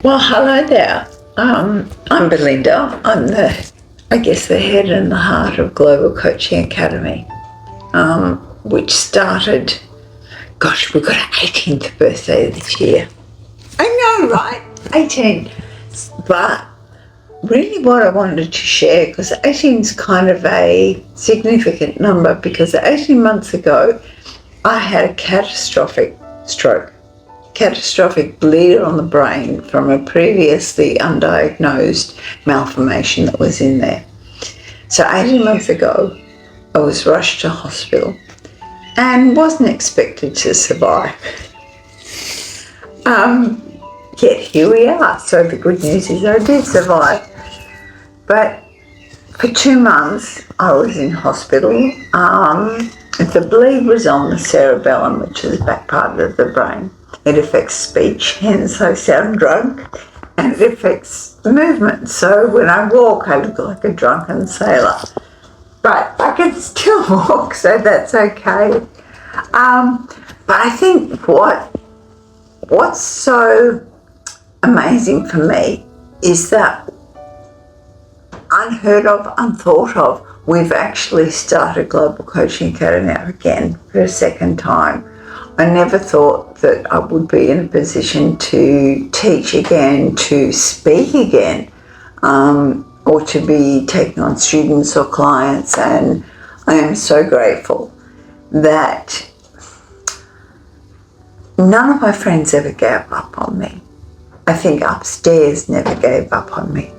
Well, hello there. I'm Belinda. I'm the head and the heart of Global Coaching Academy, which started, we've got an 18th birthday this year. I know, right? 18. But really what I wanted to share, because 18 is kind of a significant number, because 18 months ago, I had a catastrophic stroke. Catastrophic bleed on the brain from a previously undiagnosed malformation that was in there. So 18 months ago, I was rushed to hospital and wasn't expected to survive. Yet here we are. So the good news is I did survive. But for 2 months, I was in hospital. The bleed was on the cerebellum, which is the back part of the brain. It affects speech, hence I sound drunk, and it affects movement. So when I walk, I look like a drunken sailor. But I can still walk, so that's okay. But I think what's so amazing for me is that unheard of, unthought of, we've actually started Global Coaching Academy again for a second time. I never thought that I would be in a position to teach again, to speak again, or to be taking on students or clients. And I am so grateful that none of my friends ever gave up on me. I think upstairs never gave up on me.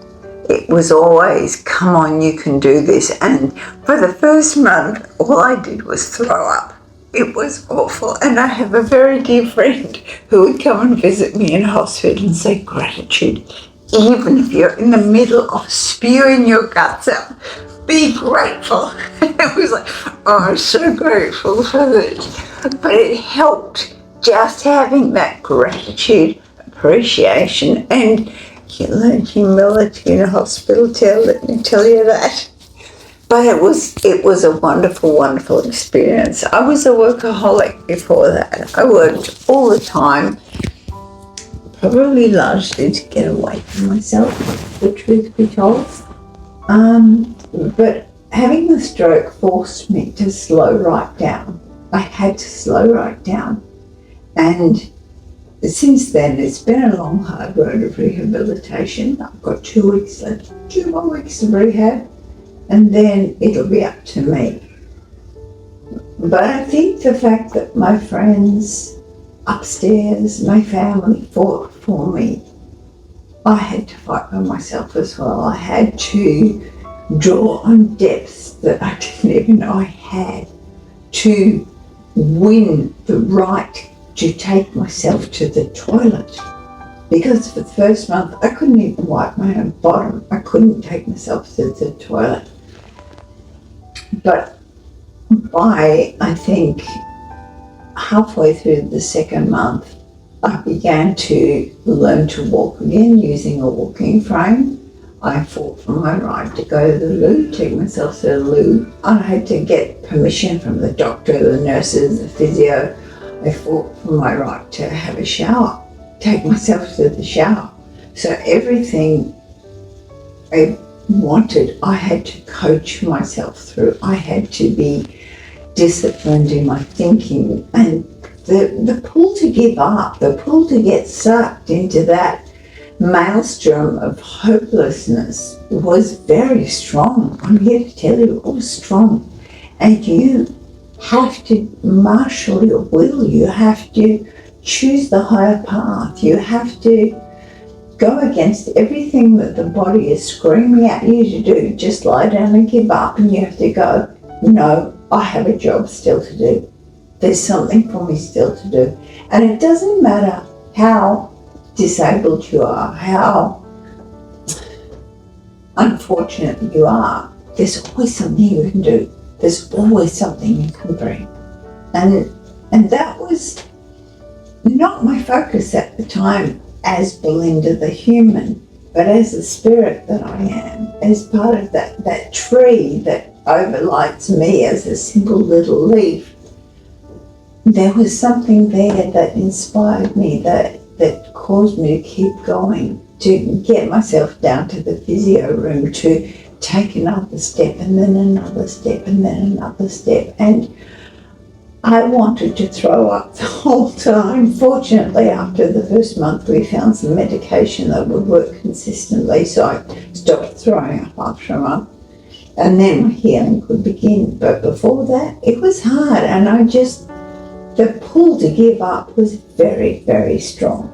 It was always, come on, you can do this. And for the first month, all I did was throw up. It was awful. And I have a very dear friend who would come and visit me in hospital and say, gratitude, even if you're in the middle of spewing your guts out, be grateful. And I was like, oh, I'm so grateful for this. But it helped just having that gratitude, appreciation, and you learn humility in a hospital, let me tell you that. But it was a wonderful, wonderful experience. I was a workaholic before that. I worked all the time, probably largely to get away from myself, the truth be told. But having the stroke forced me to slow right down. I had to slow right down. And since then, it's been a long, hard road of rehabilitation. I've got 2 weeks left, 2 more weeks of rehab, and then it'll be up to me. But I think the fact that my friends upstairs, my family fought for me, I had to fight by myself as well. I had to draw on depths that I didn't even know I had to win the right to take myself to the toilet, because for the first month I couldn't even wipe my own bottom. I couldn't take myself to the toilet. But by, I think, halfway through the second month, I began to learn to walk again using a walking frame. I fought for my right to go to the loo, take myself to the loo. I had to get permission from the doctor, the nurses, the physio. I fought for my right to have a shower, take myself to the shower. So everything I wanted, I had to coach myself through. I had to be disciplined in my thinking. And the pull to give up, the pull to get sucked into that maelstrom of hopelessness was very strong. I'm here to tell you, it was strong. And you have to marshal your will. You have to choose the higher path. You have to go against everything that the body is screaming at you to do. Just lie down and give up, and you have to go, no, I have a job still to do. There's something for me still to do. And it doesn't matter how disabled you are, how unfortunate you are, there's always something you can do. There's always something you can bring. And that was not my focus at the time as Belinda the human, but as the spirit that I am, as part of that tree that overlights me as a simple little leaf. There was something there that inspired me, that that caused me to keep going, to get myself down to the physio room, to take another step and then another step and then another step. And I wanted to throw up the whole time. Fortunately, after the first month, we found some medication that would work consistently, so I stopped throwing up after a month. And then my healing could begin. But before that, it was hard, and the pull to give up was very, very strong.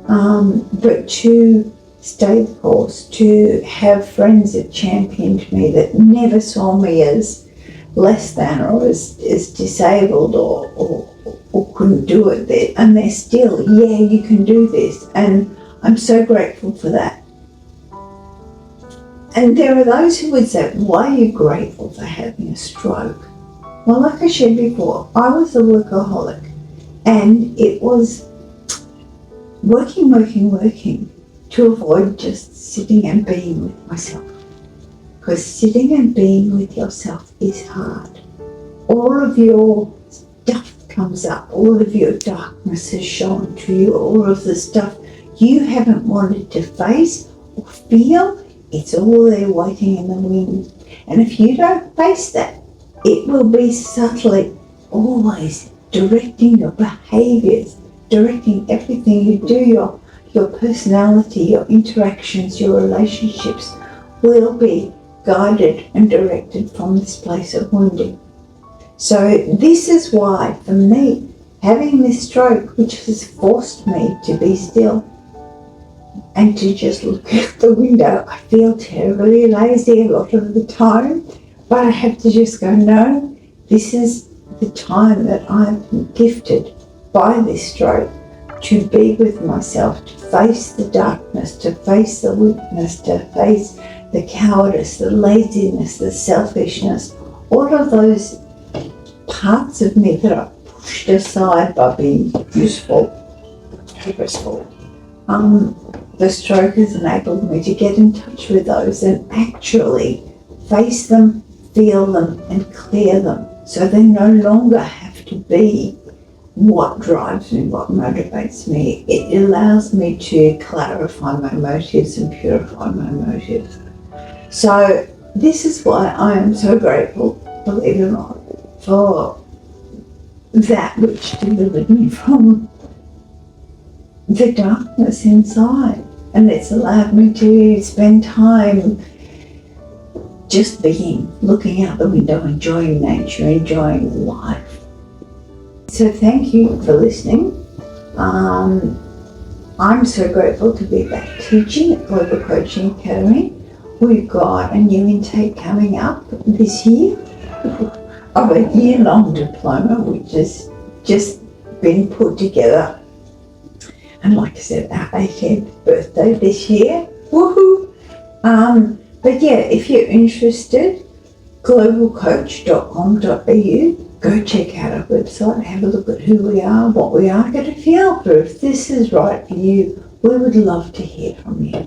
But to stay the course, to have friends that championed me, that never saw me as less than or as disabled or couldn't do it, and they're still, yeah, you can do this, and I'm so grateful for that. And there are those who would say, why are you grateful for having a stroke? Well, like I shared before, I was a workaholic, and it was working to avoid just sitting and being with myself. Because sitting and being with yourself is hard. All of your stuff comes up, all of your darkness is shown to you, all of the stuff you haven't wanted to face or feel, it's all there waiting in the wind. And if you don't face that, it will be subtly always directing your behaviours, directing everything you do, your personality, your interactions, your relationships will be guided and directed from this place of wounding. So this is why, for me, having this stroke, which has forced me to be still and to just look out the window, I feel terribly lazy a lot of the time, but I have to just go, no, this is the time that I've been gifted by this stroke to be with myself, to face the darkness, to face the weakness, to face the cowardice, the laziness, the selfishness, all of those parts of me that are pushed aside by being useful, purposeful. The stroke has enabled me to get in touch with those and actually face them, feel them, and clear them, so they no longer have to be what drives me, what motivates me. It allows me to clarify my motives and purify my motives. So this is why I am so grateful, believe it or not, for that which delivered me from the darkness inside. And it's allowed me to spend time just being, looking out the window, enjoying nature, enjoying life. So thank you for listening. I'm so grateful to be back teaching at Global Coaching Academy. We've got a new intake coming up this year of a year-long diploma, which has just been put together. And like I said, our 18th birthday this year. Woohoo! But yeah, if you're interested, globalcoach.com.au, go check out our website, have a look at who we are, what we are, get a feel for if this is right for you. We would love to hear from you.